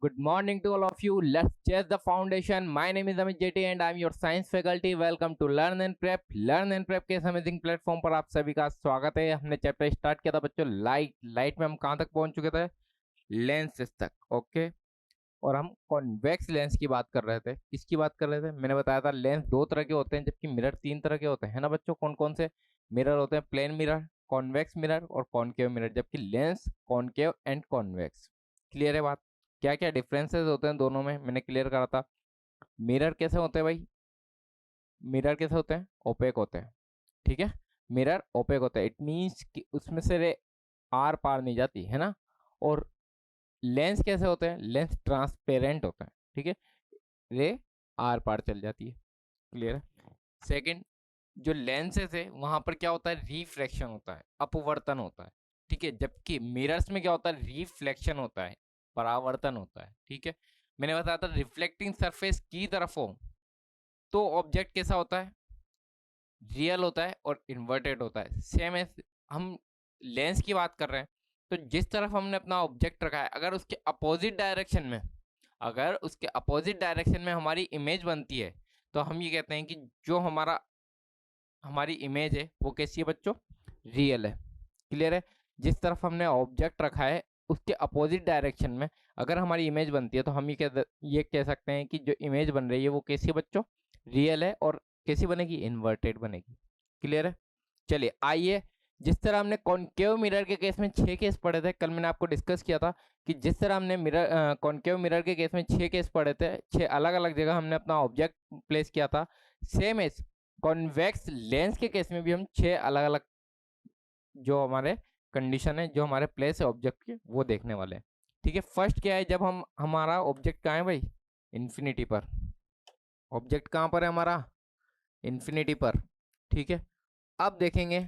Good morning to all of you. Let's chase the foundation. My name is Amit JT and I'm your science faculty. Welcome to Learn and Prep. Learn and Prep के इस amazing platform पर आप सभी का स्वागत है। हमने chapter start किया था बच्चों लाइट में हम कहाँ तक पहुंच चुके थे? लेंसेज तक। ओके, और हम कॉन्वेक्स लेंस की बात कर रहे थे। किसकी बात कर रहे थे? मैंने बताया था लेंस दो तरह के होते हैं जबकि मिरर तीन तरह के होते हैं ना बच्चों। कौन कौन से मिरर होते हैं? प्लेन मिरर, कॉन्वेक्स मिरर और कॉनकेव मिरर। जबकि lens concave and convex. Clear है बात? क्या क्या डिफरेंसेस होते हैं दोनों में मैंने क्लियर करा था। मिरर कैसे होते हैं भाई? मिरर कैसे होते हैं? ओपेक होते हैं। ठीक है, मिरर ओपेक होता है। इट मीन्स कि उसमें से रे आर पार नहीं जाती है ना। और लेंस कैसे होते हैं? लेंस ट्रांसपेरेंट होता है। ठीक है, रे आर पार चल जाती है। क्लियर है? सेकंड, जो लेंसेज है वहां पर क्या होता है? रिफ्रैक्शन होता है, अपवर्तन होता है। ठीक है, जबकि मिरर्स में क्या होता है? रिफ्लेक्शन होता है, परावर्तन होता है। ठीक है, मैंने बताया था रिफ्लेक्टिंग सरफेस की तरफ हो तो ऑब्जेक्ट कैसा होता है? रियल होता है और इन्वर्टेड होता है। सेम एज हम लेंस की बात कर रहे हैं तो जिस तरफ हमने अपना ऑब्जेक्ट रखा है अगर उसके अपोजिट डायरेक्शन में हमारी इमेज बनती है तो हम ये कहते हैं कि जो हमारी इमेज है वो कैसी है बच्चों? रियल है। क्लियर है? जिस तरफ हमने ऑब्जेक्ट रखा है उसके अपोजिट डायरेक्शन में अगर हमारी इमेज बनती है तो हम ये कह सकते हैं कि जो इमेज बन रही है वो कैसी है बच्चों? रियल है। और कैसी बनेगी? इन्वर्टेड बनेगी। क्लियर है? चलिए आइए, जिस तरह हमने कॉनकेव मिरर के केस में 6 केस पढ़े थे, कल मैंने आपको डिस्कस किया था कि जिस तरह हमने मिरर कॉनकेव मिरर के केस में 6 केस पढ़े थे, 6 अलग अलग जगह हमने अपना ऑब्जेक्ट प्लेस किया था। सेम एज कॉन्वेक्स लेंस के केस में भी हम 6 अलग अलग जो हमारे कंडीशन है, जो हमारे प्लेस है ऑब्जेक्ट के, वो देखने वाले हैं। ठीक है, फर्स्ट क्या है? जब हम हमारा ऑब्जेक्ट कहाँ है भाई? इन्फिनिटी पर। ऑब्जेक्ट कहाँ पर है हमारा? इन्फिनिटी पर। ठीक है, अब देखेंगे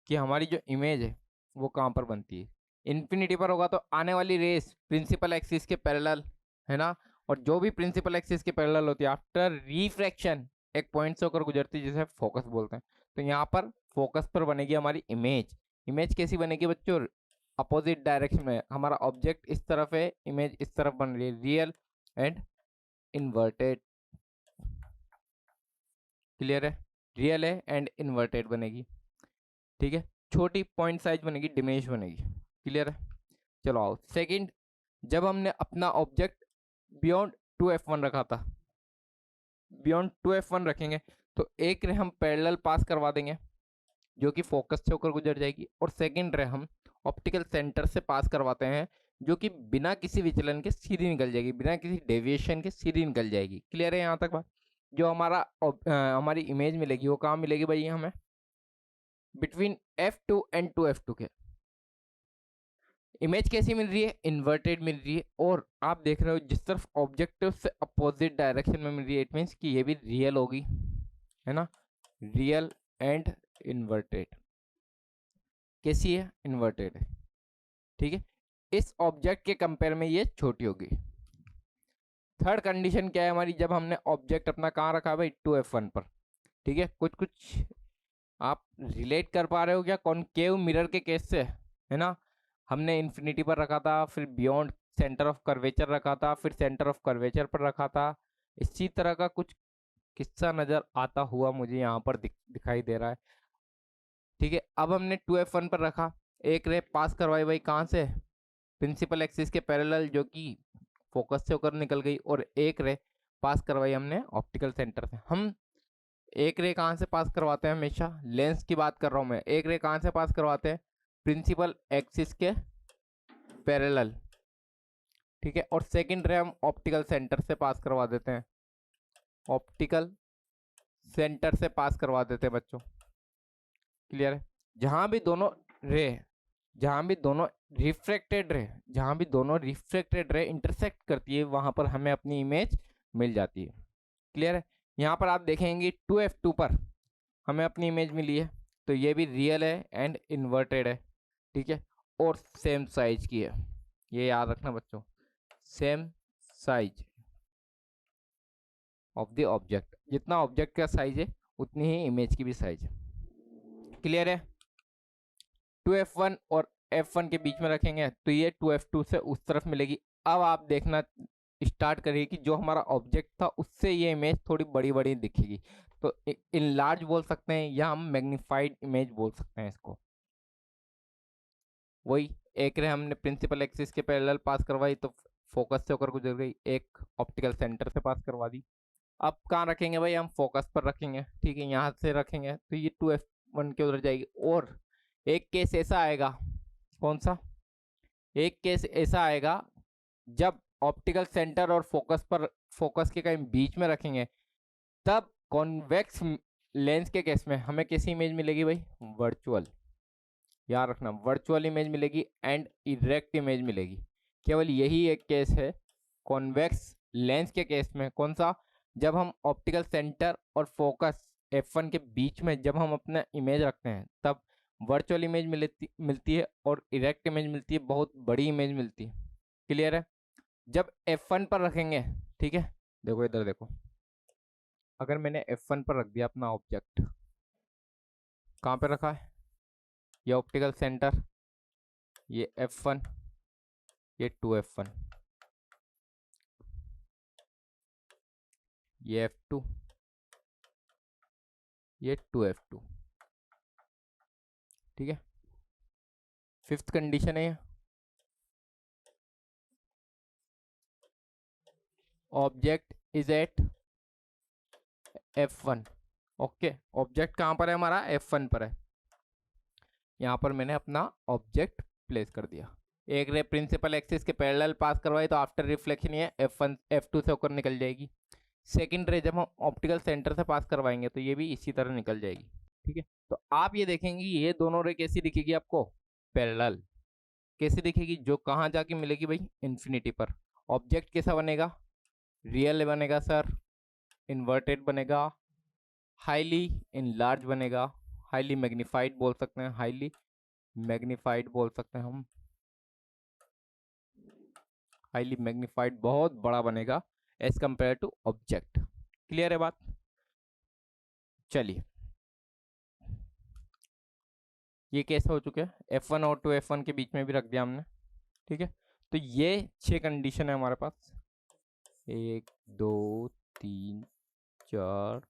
कि हमारी जो इमेज है वो कहाँ पर बनती है। इन्फिनिटी पर होगा तो आने वाली रेस प्रिंसिपल एक्सिस के पैरेलल है ना। और जो भी प्रिंसिपल एक्सिस के पैरेलल होती है आफ्टर रिफ्रैक्शन एक पॉइंट से होकर गुजरती है जिसे फोकस बोलते हैं। तो यहाँ पर फोकस पर बनेगी हमारी इमेज। इमेज कैसी बनेगी बच्चों? अपोजिट डायरेक्शन में। हमारा ऑब्जेक्ट इस तरफ है, इमेज इस तरफ बन रही है, रियल एंड इन्वर्टेड। क्लियर है? रियल है एंड इन्वर्टेड बनेगी। ठीक है, छोटी पॉइंट साइज बनेगी, डिमिनिश बनेगी। क्लियर है? चलो आओ सेकंड, जब हमने अपना ऑब्जेक्ट बियॉन्ड 2f1 रखा था, बियॉन्ड 2f1 रखेंगे तो एक रे हम पैरेलल पास करवा देंगे जो कि फोकस से होकर गुजर जाएगी, और सेकंड रे हम ऑप्टिकल सेंटर से पास करवाते हैं जो कि बिना किसी विचलन के सीधी निकल जाएगी, बिना किसी डेविएशन के सीधी निकल जाएगी। क्लियर है यहाँ तक बात? जो हमारी इमेज मिलेगी वो कहाँ मिलेगी भाई? हमें बिटवीन f2 एंड 2f2 के। इमेज कैसी मिल रही है? इन्वर्टेड मिल रही है। और आप देख रहे हो जिस तरफ ऑब्जेक्टिव से अपोजिट डायरेक्शन में मिल रही है, इट मीन्स कि ये भी रियल होगी, है ना। Real and inverted. कैसी है? इन्वर्टेड है। ठीक है, इस ऑब्जेक्ट के कंपेयर में ये छोटी होगी। थर्ड कंडीशन क्या है हमारी? जब हमने ऑब्जेक्ट अपना कहाँ रखा भाई? 2f1 पर। ठीक है, कुछ कुछ आप रिलेट कर पा रहे हो क्या कॉनकेव मिरर के केस से? है ना, हमने इन्फिनिटी पर रखा था, फिर बियॉन्ड सेंटर ऑफ कर्वेचर रखा था, फिर सेंटर ऑफ कर्वेचर पर रखा था। इसी तरह का कुछ किस्सा नजर आता हुआ मुझे यहाँ पर दिखाई दे रहा है। ठीक है, अब हमने 2f1 पर रखा, एक रे पास करवाई भाई कहाँ से? प्रिंसिपल एक्सिस के पैरेलल जो कि फोकस से होकर निकल गई, और एक रे पास करवाई हमने ऑप्टिकल सेंटर से। हम एक रे कहाँ से पास करवाते हैं? हमेशा लेंस की बात कर रहा हूँ मैं। एक रे कहाँ से पास करवाते हैं? प्रिंसिपल एक्सिस के पैरेलल। ठीक है, और सेकंड रे हम ऑप्टिकल सेंटर से पास करवा देते हैं, ऑप्टिकल सेंटर से पास करवा देते हैं बच्चों। क्लियर है? जहां भी दोनों रे जहां भी दोनों रिफ्रैक्टेड रे इंटरसेक्ट करती है वहां पर हमें अपनी इमेज मिल जाती है। क्लियर है? यहाँ पर आप देखेंगे 2f2 पर हमें अपनी इमेज मिली है तो ये भी रियल है एंड इन्वर्टेड है। ठीक है, और सेम साइज की है, ये याद रखना बच्चों। Same size of the object, जितना ऑब्जेक्ट का साइज है उतनी ही इमेज की भी साइज है। क्लियर है? 2f1 और f1 के बीच में रखेंगे तो ये 2f2 से उस तरफ मिलेगी। अब आप देखना स्टार्ट करिए कि जो हमारा ऑब्जेक्ट था उससे ये इमेज थोड़ी बड़ी बड़ी दिखेगी, तो इनलार्ज बोल सकते हैं या हम मैग्नीफाइड इमेज बोल सकते हैं इसको। वही एक रे हमने प्रिंसिपल एक्सिस के पैरेलल पास करवाई तो फोकस से होकर गुजर गई, एक ऑप्टिकल सेंटर से पास करवा दी। अब कहाँ रखेंगे भाई, हम फोकस पर रखेंगे, ठीक है, यहाँ से रखेंगे तो ये 2f1 के उधर जाएगी। और एक केस ऐसा आएगा, कौन सा, एक केस ऐसा आएगा जब ऑप्टिकल सेंटर और फोकस के कहीं बीच में रखेंगे, तब कॉन्वेक्स लेंस के केस में हमें कैसी इमेज मिलेगी भाई, वर्चुअल, याद रखना वर्चुअल इमेज मिलेगी एंड इरेक्ट इमेज मिलेगी। केवल यही एक केस है कॉन्वेक्स लेंस के केस में, कौन सा, जब हम ऑप्टिकल सेंटर और फोकस f1 के बीच में जब हम अपना इमेज रखते हैं तब वर्चुअल इमेज मिलती है और इरेक्ट इमेज मिलती है, बहुत बड़ी इमेज मिलती है। क्लियर है। जब f1 पर रखेंगे, ठीक है, देखो इधर देखो, अगर मैंने f1 पर रख दिया अपना ऑब्जेक्ट, कहाँ पे रखा है, ये ऑप्टिकल सेंटर, ये f1, ये 2f1, ये f2, ये 2f2, ठीक है। फिफ्थ कंडीशन है object is at f1। Okay, object कहाँ पर है हमारा, f1 पर है। यहाँ पर मैंने अपना ऑब्जेक्ट प्लेस कर दिया, एक रे प्रिंसिपल एक्सिस के पैरेलल पास करवाई तो आफ्टर रिफ्लेक्शन ये f1 f2 से होकर निकल जाएगी। सेकंड रे जब हम ऑप्टिकल सेंटर से पास करवाएंगे तो ये भी इसी तरह निकल जाएगी, ठीक है। तो आप ये देखेंगे ये दोनों रे कैसी दिखेगी आपको, पैरेलल। कैसी दिखेगी, जो कहाँ जाके मिलेगी भाई, इन्फिनिटी पर। ऑब्जेक्ट कैसा बनेगा, रियल बनेगा सर, इन्वर्टेड बनेगा, हाईली इनलार्ज बनेगा, हाईली मैग्नीफाइड बोल सकते हैं, हाईली मैग्नीफाइड बोल सकते हैं हम, हाईली मैग्नीफाइड, बहुत बड़ा बनेगा as compared to object. Clear है बात। चलिए ये कैसे हो चुके हैं, f1 और 2f1 के बीच में भी रख दिया हमने, ठीक है। तो ये 6 कंडीशन है हमारे पास, 1 2 3 4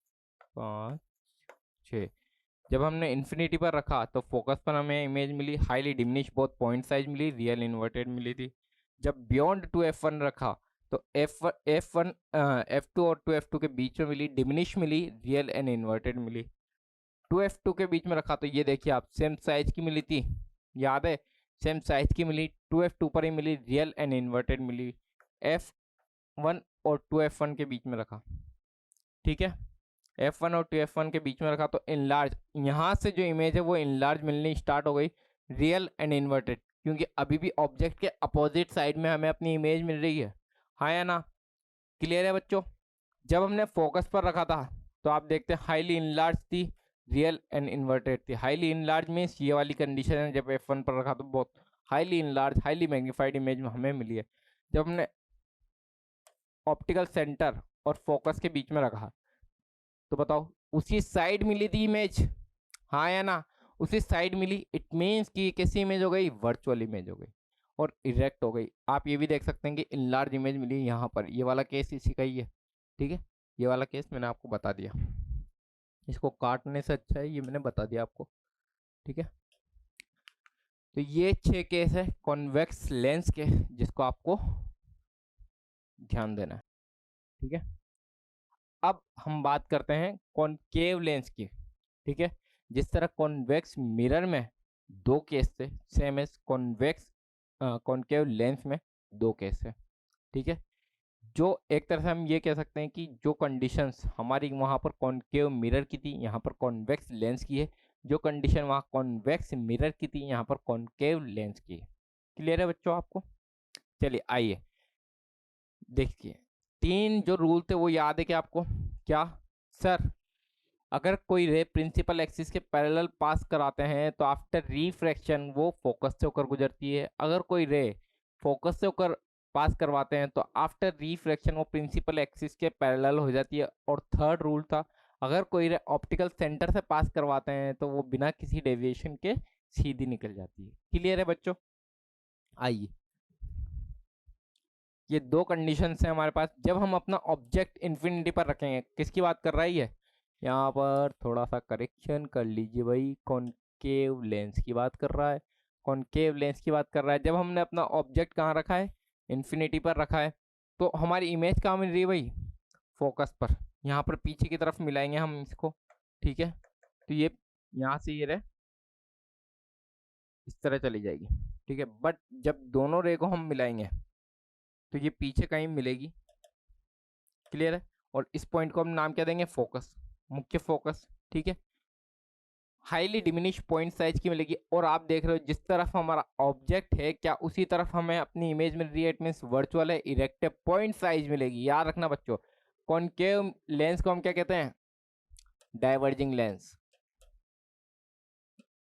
5 6। जब हमने इन्फिनिटी पर रखा तो फोकस पर हमें इमेज मिली हाईली डिमिनिश, बहुत पॉइंट साइज मिली, रियल इन्वर्टेड मिली थी। जब बियॉन्ड 2f1 रखा तो f1 f2 और 2f2 के बीच में मिली, डिमिनिश मिली, रियल एंड इन्वर्टेड मिली। 2f2 के बीच में रखा तो ये देखिए आप, सेम साइज की मिली थी, याद है, सेम साइज की मिली, 2f2 पर ही मिली, रियल एंड इन्वर्टेड मिली। f1 और 2f1 के बीच में रखा, ठीक है, f1 और 2f1 के बीच में रखा तो इनलार्ज, यहाँ से जो इमेज है वो इनलार्ज मिलनी स्टार्ट हो गई, रियल एंड इन्वर्टेड, क्योंकि अभी भी ऑब्जेक्ट के अपोजिट साइड में हमें अपनी इमेज मिल रही है, हाँ या ना। क्लियर है बच्चों। जब हमने फोकस पर रखा था तो आप देखते हैं हाईली इनलार्ज थी, रियल एंड इन्वर्टेड थी। हाईली इनलार्ज मीन्स ये वाली कंडीशन है, जब f1 पर रखा तो बहुत highly enlarge, highly magnified image में हमें मिली है। जब हमने ऑप्टिकल सेंटर और फोकस के बीच में रखा तो बताओ उसी साइड मिली थी इमेज, हाँ या ना, उसी साइड मिली, इट मीन्स कि कैसी इमेज हो गई, वर्चुअल इमेज हो गई और इरेक्ट हो गई। आप ये भी देख सकते हैं कि इनलार्ज इमेज मिली यहाँ पर, ये वाला केस इसी का ही है, ठीक है, ये वाला केस मैंने आपको बता दिया, इसको काटने से अच्छा है ये मैंने बता दिया आपको, ठीक है। तो ये 6 केस है कॉन्वेक्स लेंस के जिसको आपको ध्यान देना है, ठीक है। अब हम बात करते हैं कॉनकेव लेंस की, ठीक है। जिस तरह कॉन्वेक्स मिरर में 2 केस थे, सेम एज कॉनकेव लेंस में 2 केस है, ठीक है। जो एक तरह से हम ये कह सकते हैं कि जो कंडीशंस हमारी वहाँ पर कॉनकेव मिरर की थी यहाँ पर कॉन्वेक्स लेंस की है, जो कंडीशन वहाँ कॉन्वेक्स मिरर की थी यहाँ पर कॉनकेव लेंस की है। क्लियर है बच्चों आपको। चलिए आइए देखिए, 3 जो रूल थे वो याद है क्या आपको, क्या सर, अगर कोई रे प्रिंसिपल एक्सिस के पैरेलल पास कराते हैं तो आफ्टर रिफ्रैक्शन वो फोकस से होकर गुजरती है। अगर कोई रे फोकस से होकर पास करवाते हैं तो आफ्टर रिफ्रैक्शन वो प्रिंसिपल एक्सिस के पैरेलल हो जाती है। और थर्ड रूल था, अगर कोई रे ऑप्टिकल सेंटर से पास करवाते हैं तो वो बिना किसी डेविएशन के सीधी निकल जाती है। क्लियर है बच्चों? आइए, ये दो कंडीशंस हैं हमारे पास जब हम अपना ऑब्जेक्ट इन्फिनिटी पर रखेंगे। किसकी बात कर रहा है ये? यहाँ पर थोड़ा सा करेक्शन कर लीजिए भाई, कॉनकेव लेंस की बात कर रहा है, कॉनकेव लेंस की बात कर रहा है। जब हमने अपना ऑब्जेक्ट कहाँ रखा है? इन्फिनिटी पर रखा है। तो हमारी इमेज कहाँ मिल रही है भाई? फोकस पर। यहाँ पर पीछे की तरफ मिलाएंगे हम इसको, ठीक है? तो ये यहाँ से ये रहे इस तरह चली जाएगी, ठीक है? बट जब दोनों रे को हम मिलाएंगे तो ये पीछे कहीं मिलेगी। क्लियर है? और इस पॉइंट को हम नाम क्या देंगे? फोकस, मुख्य फोकस, ठीक है? हाईली डिमिनिश पॉइंट साइज की मिलेगी। और आप देख रहे हो जिस तरफ हमारा ऑब्जेक्ट है क्या उसी तरफ हमें अपनी इमेज मिल रही है। इट मीन्स वर्चुअल है, इरेक्टिव पॉइंट साइज मिलेगी। याद रखना बच्चों, कॉनकेव लेंस को हम क्या कहते हैं? Diverging lens,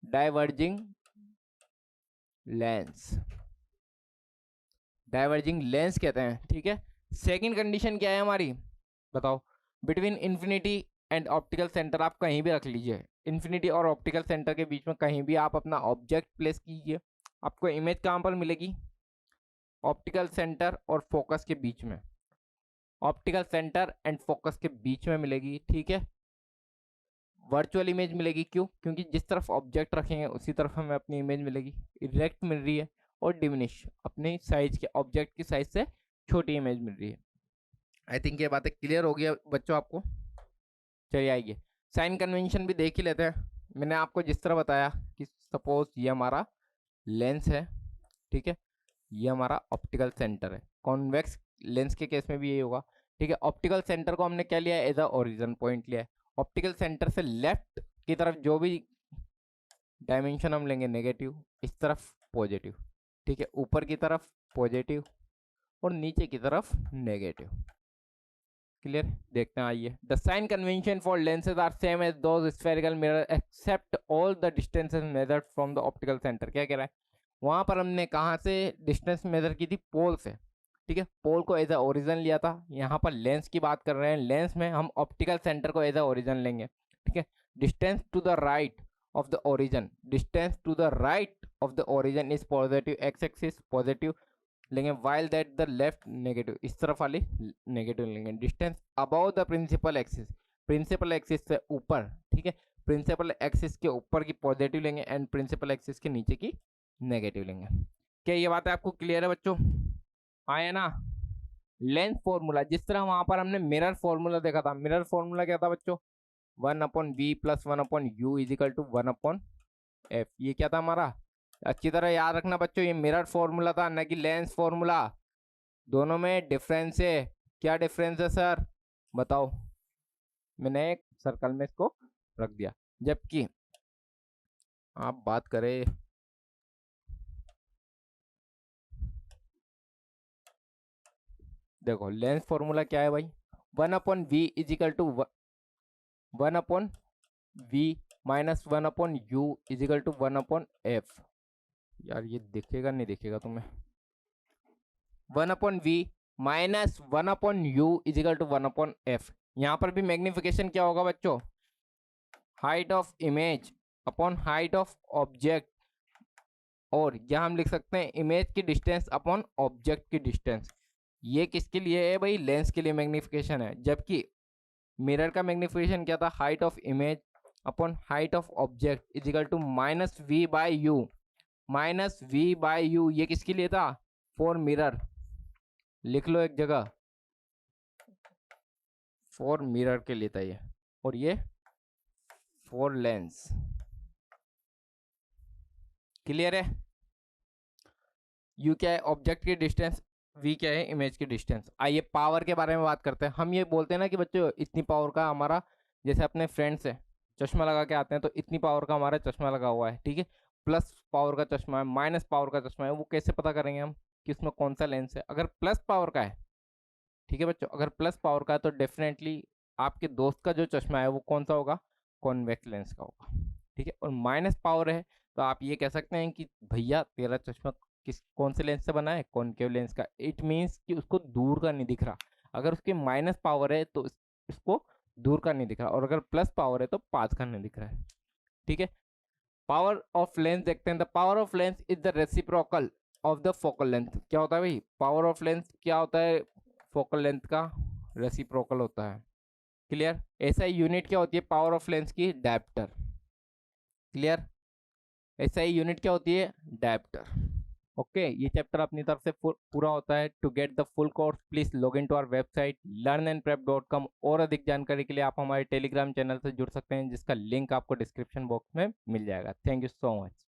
diverging lens, diverging lens कहते हैं, ठीक है? सेकंड कंडीशन क्या है हमारी? बताओ। Between infinity and optical centre, आप कहीं भी रख लीजिए, इन्फिनिटी और ऑप्टिकल सेंटर के बीच में कहीं भी आप अपना ऑब्जेक्ट प्लेस कीजिए, आपको इमेज कहाँ पर मिलेगी? ऑप्टिकल सेंटर और फोकस के बीच में, ऑप्टिकल सेंटर एंड फोकस के बीच में मिलेगी, ठीक है? वर्चुअल इमेज मिलेगी। क्यों? क्योंकि जिस तरफ ऑब्जेक्ट रखेंगे उसी तरफ हमें अपनी इमेज मिलेगी। इरेक्ट मिल रही है और डिमिनिश, अपने साइज के, ऑब्जेक्ट की साइज से छोटी इमेज मिल रही है। आई थिंक ये बातें क्लियर हो गई बच्चों आपको। चलिए आइए, साइन कन्वेंशन भी देख ही लेते हैं। मैंने आपको जिस तरह बताया कि सपोज ये हमारा लेंस है, ठीक है? ये हमारा ऑप्टिकल सेंटर है। कॉन्वेक्स लेंस के केस में भी यही होगा, ठीक है? ऑप्टिकल सेंटर को हमने क्या लिया है? एज अ ओरिजिन पॉइंट लिया है। ऑप्टिकल सेंटर से लेफ्ट की तरफ जो भी डायमेंशन हम लेंगे नेगेटिव, इस तरफ पॉजिटिव, ठीक है? ऊपर की तरफ पॉजिटिव और नीचे की तरफ नेगेटिव। क्लियर? देखते हैं, आइए। The sign convention for lenses are same as those spherical mirror except all the distances measured from the optical centre. क्या कह रहा है? वहां पर हमने कहाँ से डिस्टेंस मेजर की थी? पोल से, ठीक है? पोल को एज अ ओरिजिन लिया था। यहाँ पर लेंस की बात कर रहे हैं, लेंस में हम ऑप्टिकल सेंटर को एज अ ओरिजिन लेंगे, ठीक है? Distance to the right of the origin, distance to the right of the origin is positive, x axis positive लेंगे, while that the left negative, इस तरफ वाली नेगेटिव लेंगे। Distance above the principal axis, principal axis से ऊपर, ठीक है? Principal axis के ऊपर की पॉजिटिव लेंगे एंड प्रिंसिपल एक्सिस के नीचे की नेगेटिव लेंगे। क्या ये बात है आपको क्लियर है बच्चों? आया ना? लेंस फॉर्मूला, जिस तरह वहां पर हमने मिरर फॉर्मूला देखा था, मिरर फॉर्मूला क्या था बच्चों? 1/v + 1/u = 1/f। ये क्या था हमारा? अच्छी तरह याद रखना बच्चों, ये मिरर फॉर्मूला था, न कि लेंस फॉर्मूला। दोनों में डिफरेंस है। क्या डिफरेंस है सर? बताओ। मैंने एक सर्कल में इसको रख दिया, जबकि आप बात करें, देखो लेंस फॉर्मूला क्या है भाई? 1/v = 1/v - 1/u = 1/f। यार ये दिखेगा नहीं, दिखेगा तुम्हें? 1/v - 1/u = 1/f। यहाँ पर भी मैग्निफिकेशन क्या होगा बच्चों? Height of image upon height of object, और यहाँ हम लिख सकते हैं इमेज की डिस्टेंस अपॉन ऑब्जेक्ट की डिस्टेंस। ये किसके लिए है भाई? लेंस के लिए मैग्निफिकेशन है। जबकि मिरर का मैग्निफिकेशन क्या था? Height of image upon height of object = -v/u, -v/u। ये किसके लिए था? For mirror. लिख लो एक जगह, फॉर मिरर के लिए था ये, और ये फॉर लेंस। क्लियर है? यू क्या है? ऑब्जेक्ट की डिस्टेंस, वी क्या है? इमेज की डिस्टेंस। आइए पावर के बारे में बात करते हैं। हम ये बोलते हैं ना कि बच्चों इतनी पावर का हमारा, जैसे अपने फ्रेंड्स है चश्मा लगा के आते हैं, तो इतनी पावर का हमारा चश्मा लगा हुआ है, ठीक है? प्लस पावर का चश्मा है, माइनस पावर का चश्मा है। वो कैसे पता करेंगे हम कि उसमें कौन सा लेंस है? अगर प्लस पावर का है, ठीक है बच्चों, अगर प्लस पावर का है तो डेफिनेटली आपके दोस्त का जो चश्मा है वो कौन सा होगा? कॉन्वेक्स लेंस का होगा, ठीक है? और माइनस पावर है तो आप ये कह सकते हैं कि भैया तेरा चश्मा कौन से लेंस से बना है? कॉनकेव लेंस का। इट मीन्स कि उसको दूर का नहीं दिख रहा। अगर उसके माइनस पावर है तो इसको दूर का नहीं दिख रहा, और अगर प्लस पावर है तो पास का नहीं दिख रहा है, ठीक है? पावर ऑफ लेंस देखते हैं। The power of lens is the reciprocal of the focal length. क्या होता है भाई, पावर ऑफ लेंस क्या होता है, फोकल लेंथ का रेसिप्रोकल होता है। क्लियर। ऐसा यूनिट क्या होती है पावर ऑफ लेंस की, डायप्टर। क्लियर। ऐसा ही यूनिट क्या होती है, डायप्टर। ओके, ये चैप्टर अपनी तरफ से पूरा होता है। To get the full course please log in to our website learnandprep.com। और अधिक जानकारी के लिए आप हमारे टेलीग्राम चैनल से जुड़ सकते हैं, जिसका लिंक आपको डिस्क्रिप्शन बॉक्स में मिल जाएगा। Thank you so much.